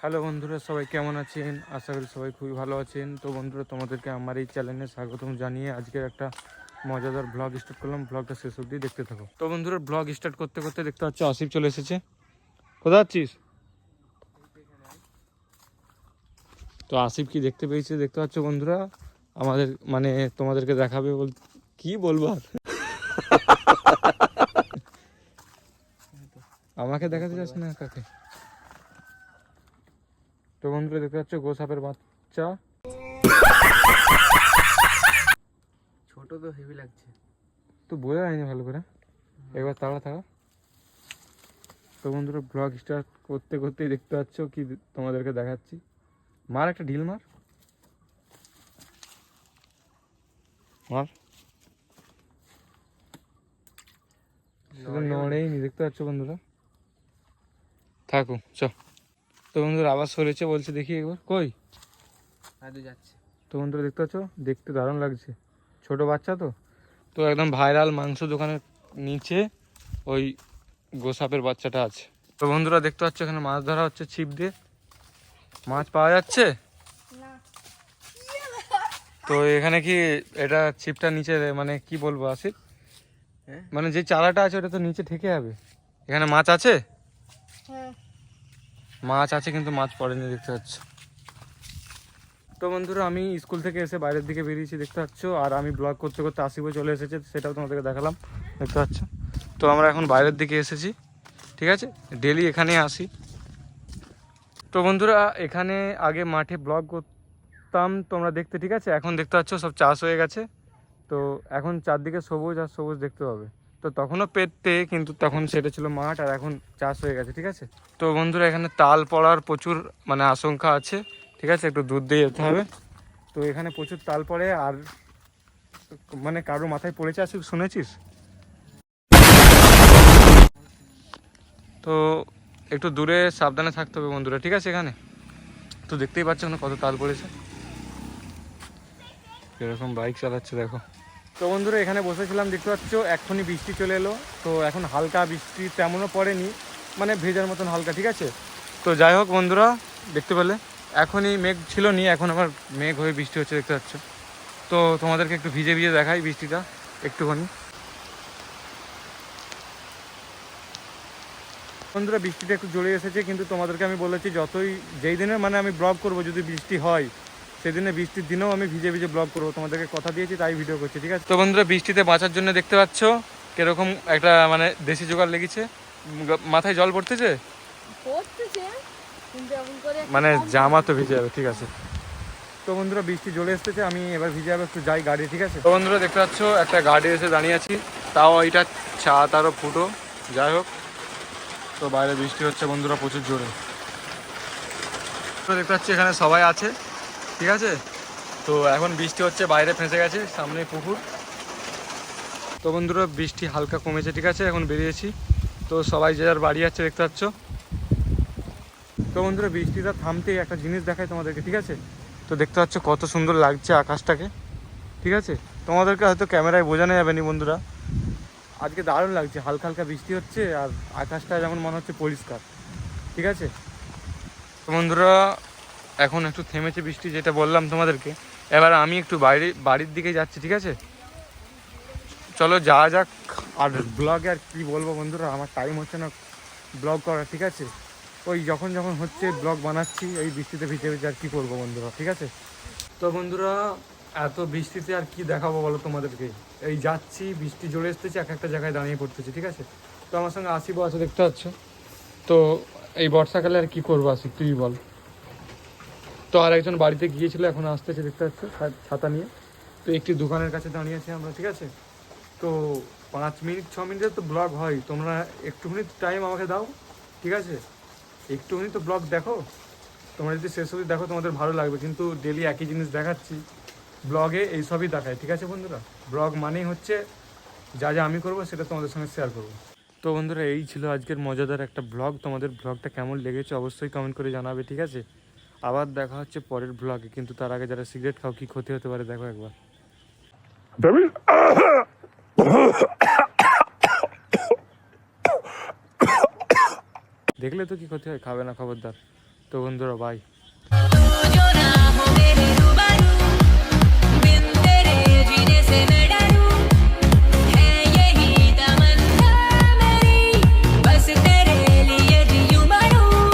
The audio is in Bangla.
হ্যালো বন্ধুরা, সবাই কেমন আছেন? আশা করি সবাই খুবই ভালো আছেন। তো বন্ধুরা, তোমাদেরকে আমার এই চ্যানেলে স্বাগতম জানিয়ে আজকের একটা মজাদার ব্লগ স্টার্ট করলাম। ব্লগটা শেষ অবধি দেখতে থাকো। তো বন্ধুরা, ব্লগ স্টার্ট করতে করতে দেখতে পাচ্ছ আসিফ চলে এসেছে। কোথায় আছিস? তো আসিফ কি দেখতে পেয়েছে দেখতে পাচ্ছ বন্ধুরা, আমাদের মানে তোমাদেরকে দেখাবে কি বলবো আর আমাকে দেখাতে চাস না কাকে? তো বন্ধুরা দেখতে পাচ্ছ গোসাপের বাচ্চা। ছোট তো হেভি লাগছে। তো বোঝা যায়নি ভালো করে, একবার তাড়া থাকা। তো বন্ধুরা, ব্লগ স্টার্ট করতে করতেই দেখতে পাচ্ছ কি তোমাদেরকে দেখাচ্ছি। মার একটা ঢিল মার মার, শুধু নড়েই নি, দেখতে পাচ্ছ বন্ধুরা। থাকো চ। তো বন্ধুরা আবার সরেছে, বলছে দেখি একবার কই। যাচ্ছে। তো বন্ধুরা দেখতে পাচ্ছ, দেখতে দারুণ লাগছে, ছোট বাচ্চা তো। তো একদম ভাইরাল মাংস দোকানের নিচে ওই গোসাপের বাচ্চাটা আছে। তো বন্ধুরা দেখতে পাচ্ছ এখানে মাছ ধরা হচ্ছে ছিপ দিয়ে। মাছ পাওয়া যাচ্ছে। তো এখানে কি এটা ছিপটা নিচে মানে কি বলবো আসিফ, মানে যে চারাটা আছে ওটা তো নিচে ঠেকে যাবে। এখানে মাছ আছে, মাছ আছে কিন্তু মাছ পড়েনি দেখতে পাচ্ছ। তো বন্ধুরা, আমি স্কুল থেকে এসে বাইরের দিকে বেরিয়েছি দেখতে পাচ্ছ, আর আমি ব্লগ করতে করতে আসিফও চলে এসেছে, সেটাও তোমাদেরকে দেখালাম দেখতে পাচ্ছ। তো আমরা এখন বাইরের দিকে এসেছি, ঠিক আছে, ডেলি এখানে আসি। তো বন্ধুরা, এখানে আগে মাঠে ব্লগ করতাম তোমরা দেখতে, ঠিক আছে। এখন দেখতে পাচ্ছ সব চাষ হয়ে গেছে, তো এখন চারদিকে সবুজ আর সবুজ দেখতে পাবে। তো তখনও পেতে, কিন্তু তখন সেটা ছিল মাঠ, আর এখন চাষ হয়ে গেছে, ঠিক আছে। তো বন্ধুরা, এখানে তাল পড়ার প্রচুর মানে আশঙ্কা আছে, ঠিক আছে, একটু দূর দিয়ে যেতে হবে। তো এখানে প্রচুর তাল পড়ে, আর মানে কারোর মাথায় পড়েছে আসিস শুনেছিস? তো একটু দূরে সাবধানে থাকতে হবে বন্ধুরা, ঠিক আছে। এখানে তো দেখতেই পাচ্ছ না কত তাল পড়েছে, এরকম বাইক চালাচ্ছে দেখো। তো বন্ধুরা, এখানে বসেছিলাম দেখতে পাচ্ছ, এক্ষুনি বৃষ্টি চলে এলো। তো এখন হালকা বৃষ্টি, তেমনও পড়েনি, মানে ভেজার মতন হালকা, ঠিক আছে। তো যাই হোক বন্ধুরা, দেখতে পেলে এখনই মেঘ ছিল নি, এখন আবার মেঘ হয়ে বৃষ্টি হচ্ছে দেখতে পাচ্ছ। তো তোমাদেরকে একটু ভিজে ভিজে দেখাই বৃষ্টিটা একটুখানি। বন্ধুরা, বৃষ্টিটা একটু জোরে এসেছে, কিন্তু তোমাদেরকে আমি বলেছি যেই দিনে মানে আমি ব্লগ করব, যদি বৃষ্টি হয় সেদিনে, বৃষ্টির দিনেও আমি ভিজে ভিজে ব্লগ করবো, তোমাদেরকে কথা দিয়েছি, তাই ভিডিও করছি, ঠিক আছে। তো বন্ধুরা, বৃষ্টিতে বাঁচার জন্য দেখতে পাচ্ছ কিরকম একটা মানে দেশি জোগাড় লেগেছে। মাথায় জল পড়তেছে, মানে জামা তো ভিজে যাবে, ঠিক আছে। তো বন্ধুরা, বৃষ্টি চলে এসেছে, আমি এবার ভিজে যাবো, একটু যাই গাড়ি, ঠিক আছে। তো বন্ধুরা দেখতে পাচ্ছ একটা গাড়ি এসে দাঁড়িয়ে আছি, তাও এইটা ছাদ আরও ফুটো, যাই হোক। তো বাইরে বৃষ্টি হচ্ছে বন্ধুরা প্রচুর জোরে। তো দেখতে পাচ্ছি এখানে সবাই আছে, ঠিক আছে। তো এখন বৃষ্টি হচ্ছে, বাইরে ফেঁসে গেছে, সামনে পুকুর। তো বন্ধুরা, বৃষ্টি হালকা কমেছে, ঠিক আছে, এখন বেরিয়েছি। তো সবাই যে যার বাড়ি যাচ্ছে দেখতে পাচ্ছ। তো বন্ধুরা, বৃষ্টিটা থামতেই একটা জিনিস দেখায় তোমাদেরকে, ঠিক আছে। তো দেখতে পাচ্ছ কত সুন্দর লাগছে আকাশটাকে, ঠিক আছে। তোমাদেরকে হয়তো ক্যামেরায় বোঝানো যাবে না বন্ধুরা, আজকে দারুণ লাগছে, হালকা হালকা বৃষ্টি হচ্ছে, আর আকাশটা যেমন মনে হচ্ছে পরিষ্কার, ঠিক আছে। তো বন্ধুরা, এখন একটু থেমেছে বৃষ্টি, যেটা বললাম তোমাদেরকে। এবার আমি একটু বাড়ির দিকে যাচ্ছি, ঠিক আছে। চলো যাওয়া যাক। আর ব্লগে আর কি বলবো বন্ধুরা, আমার টাইম হচ্ছে না ব্লগ করার, ঠিক আছে। ওই যখন যখন হচ্ছে ব্লগ বানাচ্ছি, এই বৃষ্টিতে ভিজে ভিজে আর কি করবো বন্ধুরা, ঠিক আছে। তো বন্ধুরা, এত বৃষ্টিতে আর কি দেখাবো বলো তোমাদেরকে। এই যাচ্ছি, বৃষ্টি জোরে আসতেছে, এক একটা জায়গায় দাঁড়িয়ে পড়তেছে, ঠিক আছে। তো আমার সঙ্গে আসিফও আছে দেখতে পাচ্ছ। তো এই বর্ষাকালে আর কি করবো আসিফ, তুই বল। তো আর একজন বাড়িতে গিয়েছিল, এখন আসতেছে দেখতে পাচ্ছ ছাতা নিয়ে। তো একটি দোকানের কাছে দাঁড়িয়েছি আমরা, ঠিক আছে। তো 5 মিনিট 6 মিনিটের তো ব্লগ হয়, তোমরা একটুখানি টাইম আমাকে দাও, ঠিক আছে। একটুখানি তো ব্লগ দেখো, তোমরা যদি শেষ অবধি দেখো তোমাদের ভালো লাগবে, কিন্তু ডেলি একই জিনিস দেখাচ্ছি, ব্লগে এইসবই দেখায়, ঠিক আছে বন্ধুরা। ব্লগ মানেই হচ্ছে যা যা আমি করবো সেটা তোমাদের সঙ্গে শেয়ার করবো। তো বন্ধুরা, এই ছিল আজকের মজাদার একটা ব্লগ। তোমাদের ব্লগটা কেমন লেগেছে অবশ্যই কমেন্ট করে জানাবে, ঠিক আছে। আবার দেখা হচ্ছে পরের ব্লগে, কিন্তু তার আগে যারা সিগারেট খাও কি ক্ষতি হতে পারে দেখো একবার। দেখলে তো কি ক্ষতি হয়, খাবে না খবরদার। তো বন্ধুরা বাই। जो ना हो मेरे